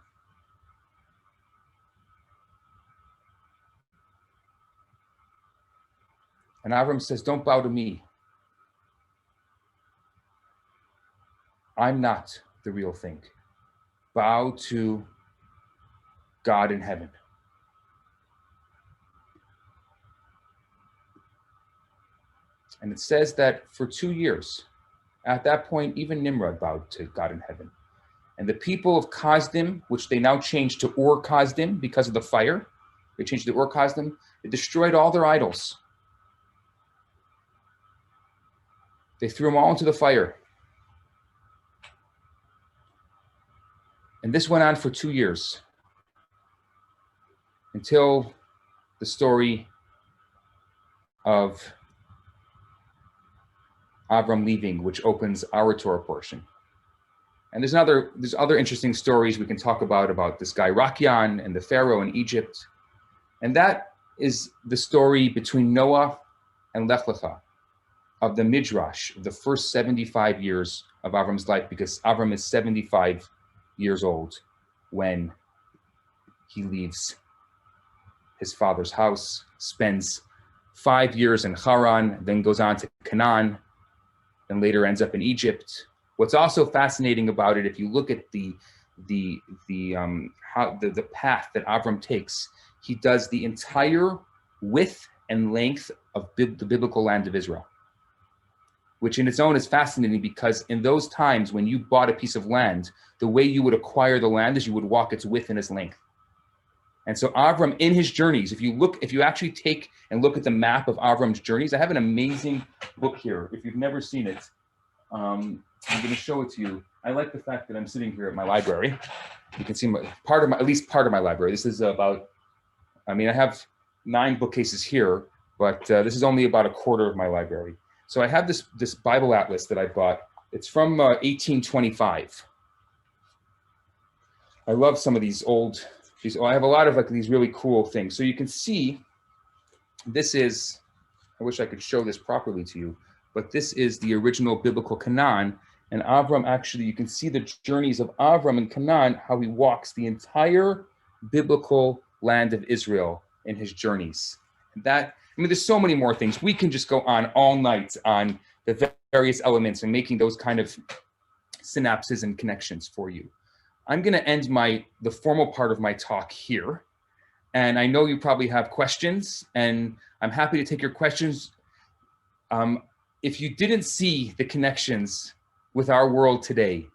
And Avram says, don't bow to me. I'm not the real thing. Bow to God in heaven. And it says that for 2 years, at that point, even Nimrod bowed to God in heaven. And the people of Kasdim, which they now changed to Ur Kasdim because of the fire, they changed to Ur Kasdim, they destroyed all their idols. They threw them all into the fire. And this went on for 2 years until the story of Avram leaving, which opens our Torah portion. And there's other interesting stories we can talk about this guy Rakyan and the Pharaoh in Egypt. And that is the story between Noah and Lech Lecha of the Midrash, of the first 75 years of Avram's life, because Avram is 75 years old when he leaves his father's house, spends 5 years in Haran, then goes on to Canaan, and later ends up in Egypt. What's also fascinating about it, if you look at the path that Avram takes, he does the entire width and length of the biblical land of Israel, which in its own is fascinating, because in those times when you bought a piece of land, the way you would acquire the land is you would walk its width and its length. And so Avram, in his journeys, if you actually take and look at the map of Avram's journeys, I have an amazing book here. If you've never seen it, I'm going to show it to you. I like the fact that I'm sitting here at my library. You can see at least part of my library. This is about, I have 9 bookcases here, but this is only about a quarter of my library. So I have this Bible atlas that I bought. It's from 1825. I love some of these old, I have a lot of like these really cool things. So you can see, this is, I wish I could show this properly to you, but this is the original biblical Canaan. And Avram, actually, you can see the journeys of Avram and Canaan, how he walks the entire biblical land of Israel in his journeys. That, I mean, there's so many more things. We can just go on all night on the various elements and making those kind of synapses and connections for you. I'm going to end the formal part of my talk here. And I know you probably have questions, and I'm happy to take your questions. If you didn't see the connections with our world today,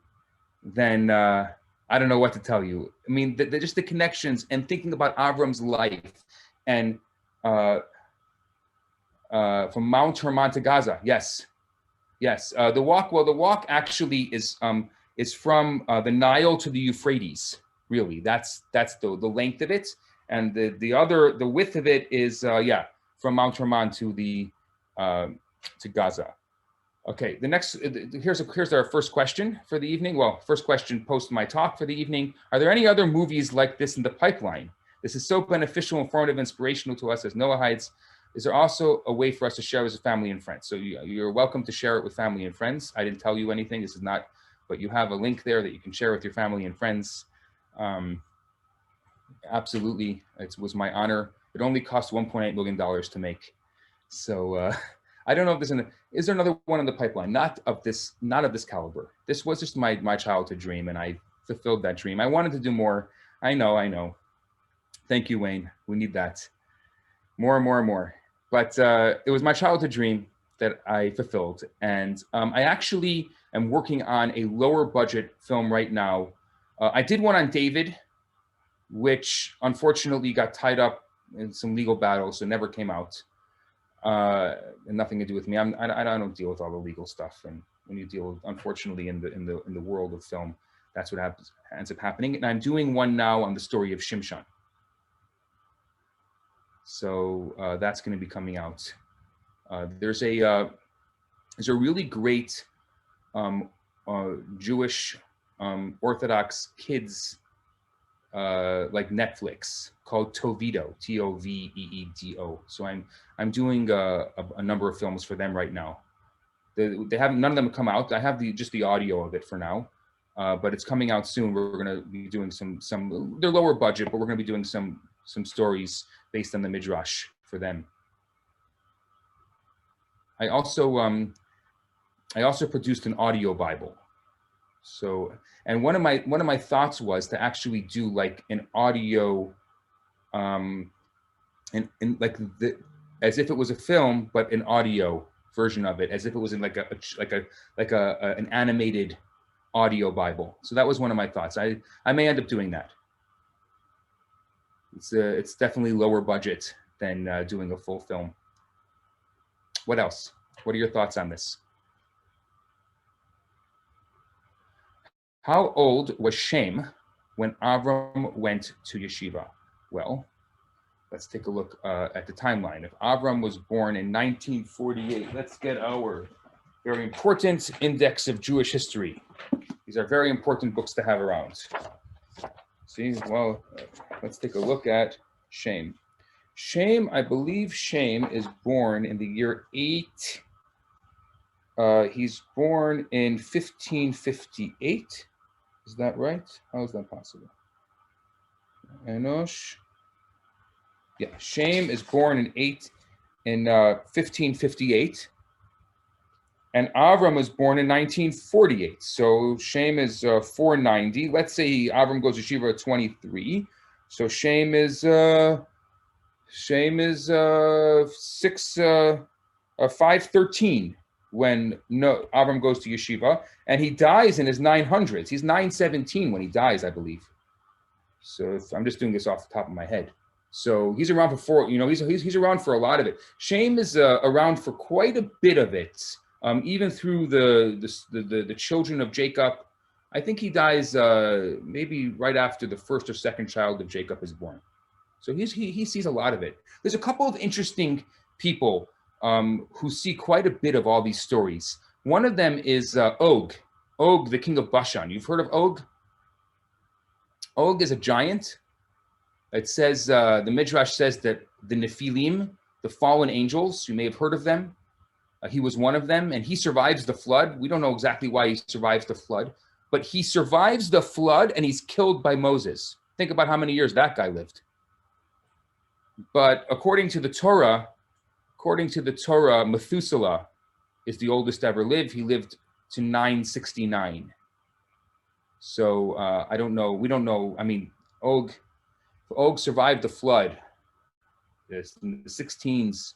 then I don't know what to tell you. I mean, just the connections and thinking about Avram's life, and from Mount Hermon to Gaza. Yes. The walk actually is from the Nile to the Euphrates. Really, that's the length of it, and the width of it is from Mount Hermon to Gaza. Okay, the next, here's our first question for the evening. Well, first question post my talk for the evening. Are there any other movies like this in the pipeline? This is so beneficial, informative, inspirational to us as Noahites. Is there also a way for us to share as a family and friends? So you're welcome to share it with family and friends. I didn't tell you anything. This is not, but you have a link there that you can share with your family and friends. Absolutely, it was my honor. It only cost $1.8 million to make. So I don't know if is there another one in the pipeline? Not of this caliber. This was just my childhood dream, and I fulfilled that dream. I wanted to do more. I know. Thank you, Wayne. We need that. More and more. But it was my childhood dream that I fulfilled. And I actually am working on a lower budget film right now. I did one on David, which unfortunately got tied up in some legal battles, so never came out. And nothing to do with me. I don't deal with all the legal stuff. And when you deal, unfortunately, in the world of film, that's what ends up happening. And I'm doing one now on the story of Shimshon. So that's going to be coming out. There's a really great Jewish Orthodox kids like Netflix called Tovedo, Toveedo. So I'm doing a number of films for them right now. They haven't, none of them have come out. I have just the audio of it for now, but it's coming out soon. We're going to be doing some. They're lower budget, but we're going to be doing some stories based on the Midrash for them. I also produced an audio Bible. So, and one of my thoughts was to actually do like an audio, and like as if it was a film, but an audio version of it, as if it was in like an animated audio Bible. So that was one of my thoughts. I may end up doing that. It's definitely lower budget than doing a full film. What else? What are your thoughts on this? How old was Shem when Avram went to Yeshiva? Well, let's take a look at the timeline. If Avram was born in 1948, let's get our very important index of Jewish history. These are very important books to have around. See, well, let's take a look at Shem. Shem, I believe Shem is born in the year 8. He's born in 1558. Is that right? How is that possible? Enosh. Yeah, Shem is born in 1558. And Avram was born in 1948. So Shem is 490. Let's say Avram goes to Yeshiva at 23. So Shem is 513 when Avram goes to Yeshiva, and he dies in his 900s. He's 917 when he dies, I believe. So I'm just doing this off the top of my head. So he's around for he's around for a lot of it. Shem is around for quite a bit of it, even through the children of Jacob. I think he dies maybe right after the first or second child of Jacob is born. So he sees a lot of it. There's a couple of interesting people who see quite a bit of all these stories. One of them is Og, the king of Bashan. You've heard of Og? Og is a giant. It says, the Midrash says that the Nephilim, the fallen angels, you may have heard of them, he was one of them, and he survives the flood. We don't know exactly why he survives the flood, but he survives the flood and he's killed by Moses. Think about how many years that guy lived. But according to the Torah, Methuselah is the oldest ever lived. He lived to 969. So I don't know. We don't know. I mean, Og survived the flood. It's in the 16s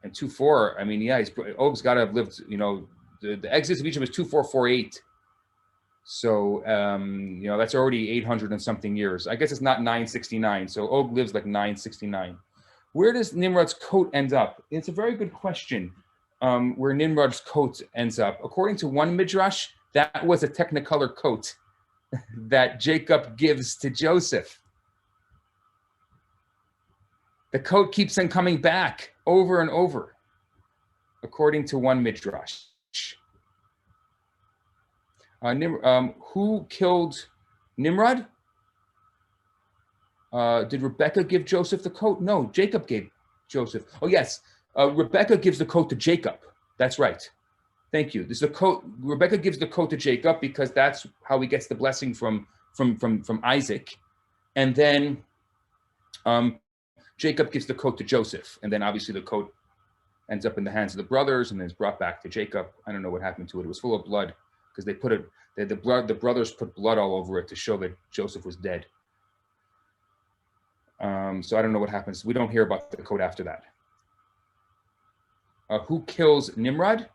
and 24. I mean, yeah, Og's got to have lived. You know, the exodus of Egypt was 2448. So you know, that's already 800 and something years. I guess it's not 969. So Og lives like 969. Where does Nimrod's coat end up? It's a very good question. Where Nimrod's coat ends up, according to one midrash, that was a Technicolor coat that Jacob gives to Joseph. The coat keeps on coming back over and over, according to one midrash. Who killed Nimrod? Did Rebecca give Joseph the coat? No, Jacob gave Joseph. Oh, yes. Rebecca gives the coat to Jacob. That's right. Thank you. This is the coat. Rebecca gives the coat to Jacob because that's how he gets the blessing from Isaac. And then Jacob gives the coat to Joseph. And then obviously the coat ends up in the hands of the brothers and then is brought back to Jacob. I don't know what happened to it. It was full of blood because they put it, the brothers put blood all over it to show that Joseph was dead. So I don't know what happens. We don't hear about the coat after that. Who kills Nimrod?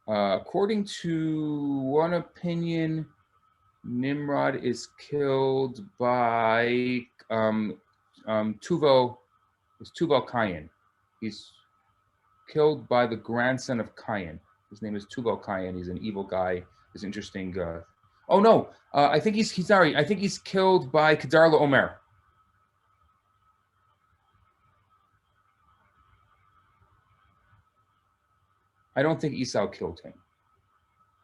According to one opinion, Nimrod is killed by Tuval Cain. He's killed by the grandson of Cain. His name is Tuval Cain. He's an evil guy. He's interesting. Oh no, I think he's sorry. I think he's killed by Kedar Omer. I don't think Esau killed him.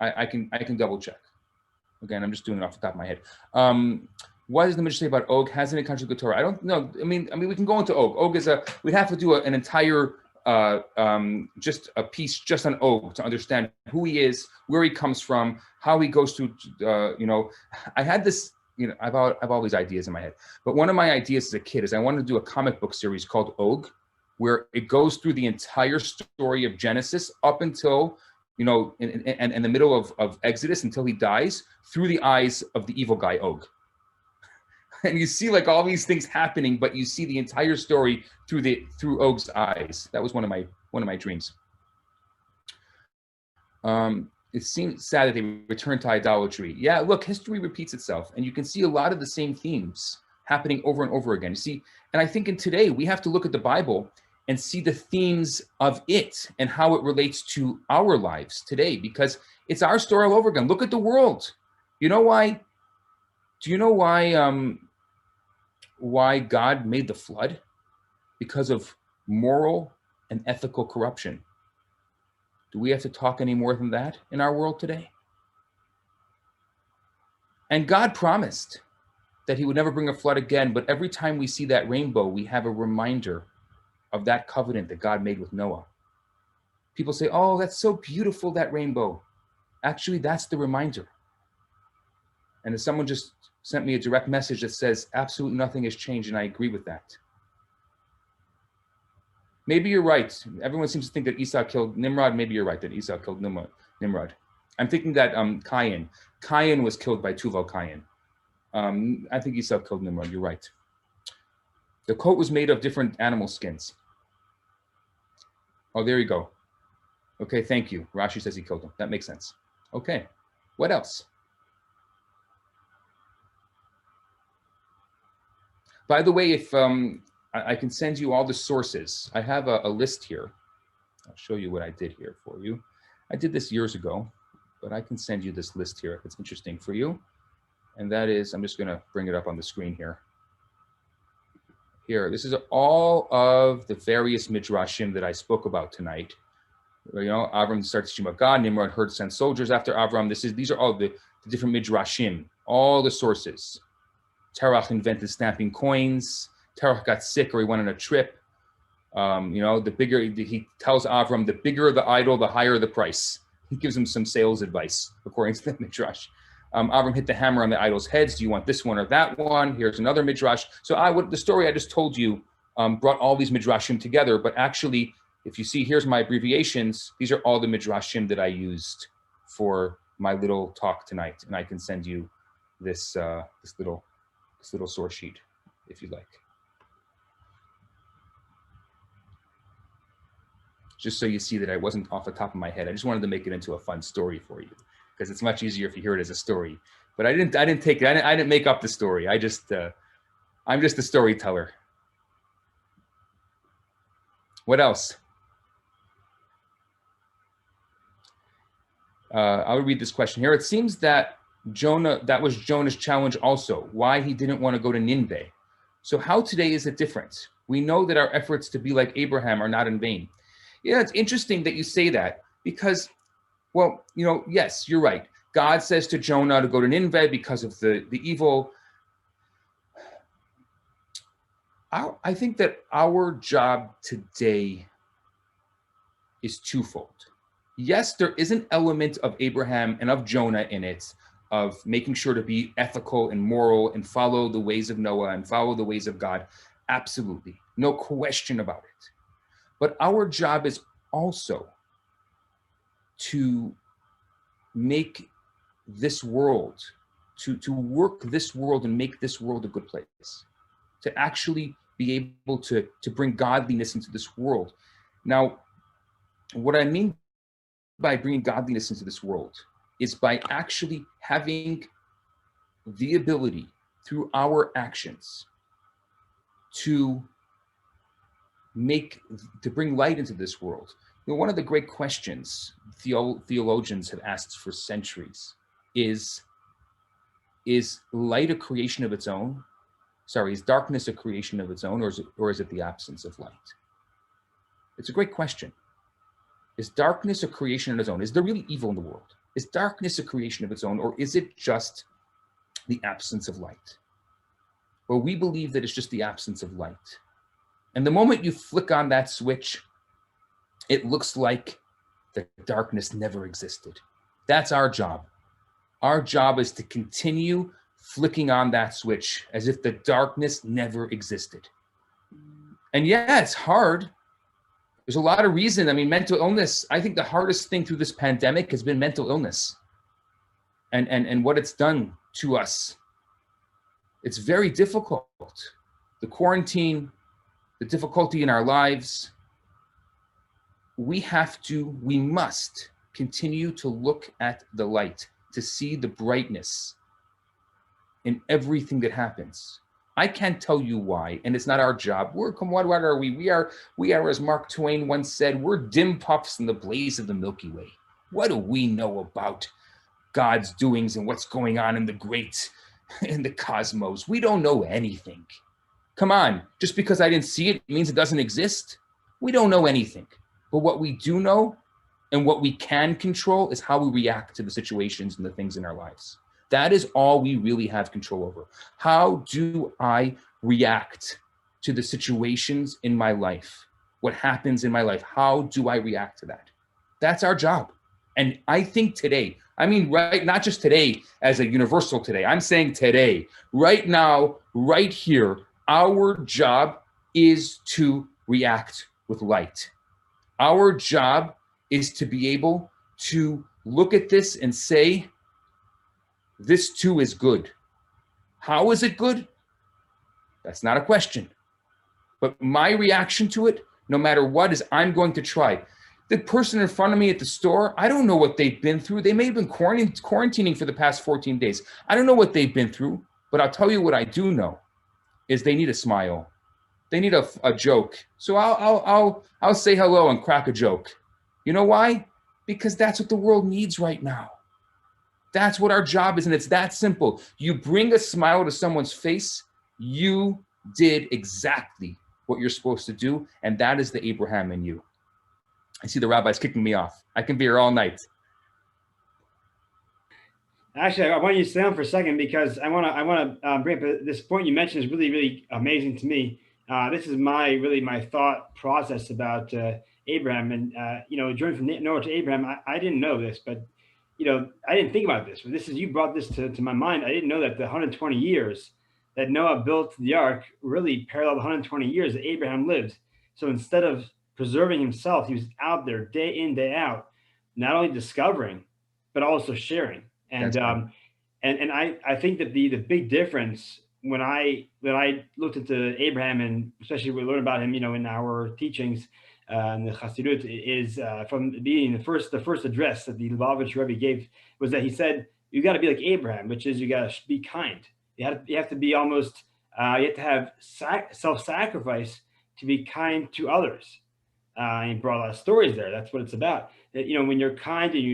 I can double check. Again, I'm just doing it off the top of my head. What does the Midrash say about Og? Hasn't it contradicted the Torah? I don't know. I mean, we can go into Og. Og is we'd have to do an entire, just a piece just on Og to understand who he is, where he comes from, how he goes through, you know, I had this, you know, I've all these ideas in my head, but one of my ideas as a kid is I wanted to do a comic book series called Og, where it goes through the entire story of Genesis up until, you know, in the middle of Exodus until he dies through the eyes of the evil guy Og. And you see like all these things happening, but you see the entire story through Og's eyes. That was one of my dreams. It seems sad that they returned to idolatry. Yeah, look, history repeats itself, and you can see a lot of the same themes happening over and over again. You see, and I think in today we have to look at the Bible and see the themes of it and how it relates to our lives today, because it's our story all over again. Look at the world. You know why? Do you know why God made the flood? Because of moral and ethical corruption. Do we have to talk any more than that in our world today? And God promised that he would never bring a flood again, but every time we see that rainbow, we have a reminder of that covenant that God made with Noah. People say, oh, that's so beautiful, that rainbow. Actually, that's the reminder. And if someone just sent me a direct message that says absolutely nothing has changed, and I agree with that. Maybe you're right. Everyone seems to think that Esau killed Nimrod. Maybe you're right that Esau killed Nimrod. I'm thinking that Cain was killed by Tuval Cain. I think Esau killed Nimrod. You're right. The coat was made of different animal skins. Oh, there you go. Okay, thank you. Rashi says he killed him. That makes sense. Okay, what else? By the way, if I can send you all the sources. I have a list here. I'll show you what I did here for you. I did this years ago, but I can send you this list here if it's interesting for you. And that is, I'm just gonna bring it up on the screen here. Here, this is all of the various midrashim that I spoke about tonight. You know, Avraham starts to God, Nimrod heard send soldiers after Avraham. These are all the different midrashim, all the sources. Terach invented stamping coins. Terach got sick or he went on a trip. The bigger, he tells Avram, the bigger the idol, the higher the price. He gives him some sales advice, according to the Midrash. Avram hit the hammer on the idol's heads. Do you want this one or that one? Here's another Midrash. So the story I just told you brought all these Midrashim together. But actually, if you see, here's my abbreviations. These are all the Midrashim that I used for my little talk tonight. And I can send you this little source sheet if you'd like. Just so you see that I wasn't off the top of my head. I just wanted to make it into a fun story for you, because it's much easier if you hear it as a story. But I didn't take it. I didn't make up the story. I'm just a storyteller. What else? I'll read this question here. It seems that that was Jonah's challenge also, why he didn't want to go to Nineveh. So how today is it different? We know that our efforts to be like Abraham are not in vain. Yeah, it's interesting that you say that, because, well, yes, you're right. God says to Jonah to go to Nineveh because of the evil. I think that our job today is twofold. Yes, there is an element of Abraham and of Jonah in it, of making sure to be ethical and moral and follow the ways of Noah and follow the ways of God. Absolutely. No question about it. But our job is also to make this world, to work this world and make this world a good place, to actually be able to bring godliness into this world. Now, what I mean by bringing godliness into this world is by actually having the ability through our actions to bring light into this world. One of the great questions theologians have asked for centuries is light a creation of its own? Sorry, is darkness a creation of its own, or is it the absence of light? It's a great question. Is darkness a creation of its own? Is there really evil in the world? Is darkness a creation of its own, or is it just the absence of light? Well, we believe that it's just the absence of light. And the moment you flick on that switch, it looks like the darkness never existed. That's our job. Our job is to continue flicking on that switch as if the darkness never existed. And yeah, it's hard. There's a lot of reason. I mean, mental illness, I think the hardest thing through this pandemic has been mental illness and what it's done to us. It's very difficult. The quarantine, the difficulty in our lives, we must continue to look at the light, to see the brightness in everything that happens. I can't tell you why, and it's not our job. What are we? We are, as Mark Twain once said, we're dim puffs in the blaze of the Milky Way. What do we know about God's doings and what's going on in the cosmos? We don't know anything. Come on, just because I didn't see it means it doesn't exist? We don't know anything. But what we do know and what we can control is how we react to the situations and the things in our lives. That is all we really have control over. How do I react to the situations in my life? What happens in my life? How do I react to that? That's our job. And I think today, right, not just today as a universal today, I'm saying today, right now, right here, our job is to react with light. Our job is to be able to look at this and say, this too is good. How is it good? That's not a question. But my reaction to it, no matter what, is I'm going to try. The person in front of me at the store, I don't know what they've been through. They may have been quarantining for the past 14 days. I don't know what they've been through, but I'll tell you what I do know is they need a smile. They need a joke. So I'll say hello and crack a joke. You know why? Because that's what the world needs right now. That's what our job is, and it's that simple. You bring a smile to someone's face, you did exactly what you're supposed to do, and that is the Abraham in you. I see the rabbi's kicking me off. I can be here all night. Actually, I want you to stay on for a second because I want to bring up this point you mentioned is really, really amazing to me. This is my thought process about Abraham, and journey from Noah to Abraham. I didn't know this, but I didn't think about this. But this is you brought this to my mind. I didn't know that the 120 years that Noah built the ark really paralleled the 120 years that Abraham lived. So instead of preserving himself, he was out there day in, day out, not only discovering but also sharing. And That's right. I think that the big difference when I looked into Abraham, and especially we learned about him, in our teachings in the Chassidut, is from being the first address that the Lubavitch Rebbe gave, was that he said you got to be like Abraham, which is you got to be kind. You have to be almost you have to have self-sacrifice to be kind to others. And he brought a lot of stories there. That's what it's about. That when you're kind and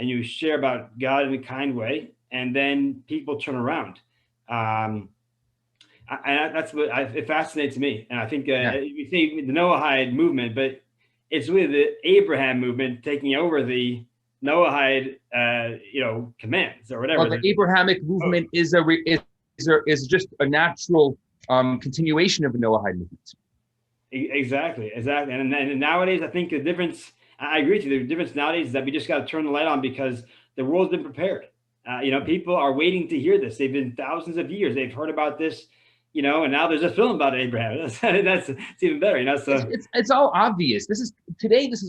you share about God in a kind way, and then people turn around. That's what it fascinates me, and I think Yeah. you see the Noahide movement, but it's really the Abraham movement taking over the Noahide, commands or Well, whatever. the Abrahamic Oh, movement is just a natural continuation of the Noahide movement. exactly, and nowadays I think the difference. I agree with you. The difference nowadays is that we just got to turn the light on because the world's been prepared. People are waiting to hear this. They've been thousands of years. They've heard about this, and now there's a film about Abraham. That's it's even better, It's, So it's it's all obvious. This is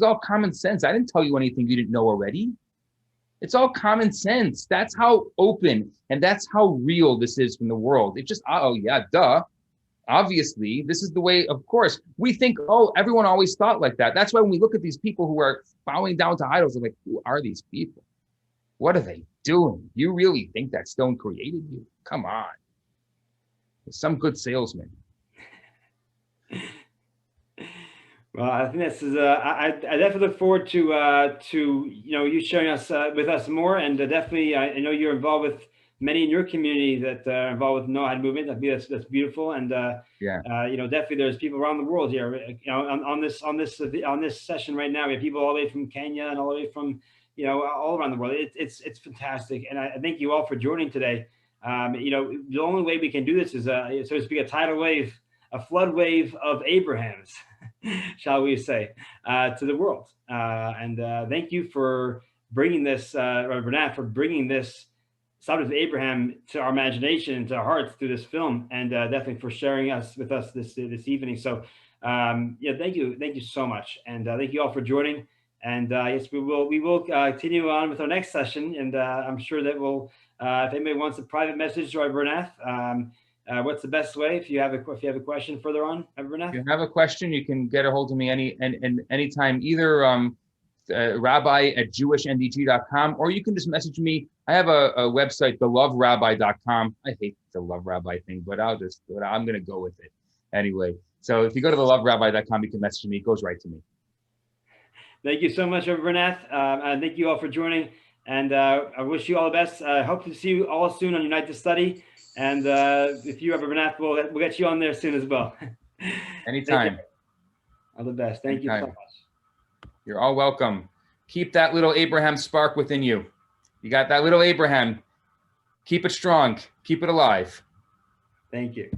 all common sense. I didn't tell you anything you didn't know already. It's all common sense. That's how open and that's how real this is from the world. It just, oh yeah, duh. Obviously, this is the way, of course. We think, oh, everyone always thought like that. That's why when we look at these people who are bowing down to idols, we're like, who are these people? What are they doing? You really think that stone created you? Come on. Some good salesman. well, I think this is. I definitely look forward to you sharing us with us more, and definitely I know you're involved with many in your community that are involved with the Noahide movement. I think that's beautiful, and Yeah. definitely there's people around the world here. On this session right now, we have people all the way from Kenya and all the way from all around the world. It's fantastic, and I thank you all for joining today. The only way we can do this is so to speak a tidal wave, a flood wave of Abrahams, shall we say, to the world. And thank you for bringing this, Rabbi Bernath, for bringing this subject of Abraham to our imagination and to our hearts through this film, and definitely for sharing us with us this evening. So, thank you so much, and thank you all for joining. And yes, we will continue on with our next session, and I'm sure that we'll. If anybody wants a private message to Rabbi Bernath, what's the best way if you have a question further on, Rabbi Bernath? If you have a question, you can get a hold of me anytime, either rabbi@jewishdg.com, or you can just message me. I have a website, theloverabbi.com. I hate the Love Rabbi thing, but I'm going to go with it anyway. So if you go to theloverabbi.com, you can message me. It goes right to me. Thank you so much, Rabbi Bernath. And thank you all for joining. And I wish you all the best. I hope to see you all soon on Unite to Study. And if you, Rabbi Bernath, we'll get you on there soon as well. Anytime. All the best. Thank you so much. You're all welcome. Keep that little Abraham spark within you. You got that little Abraham. Keep it strong. Keep it alive. Thank you.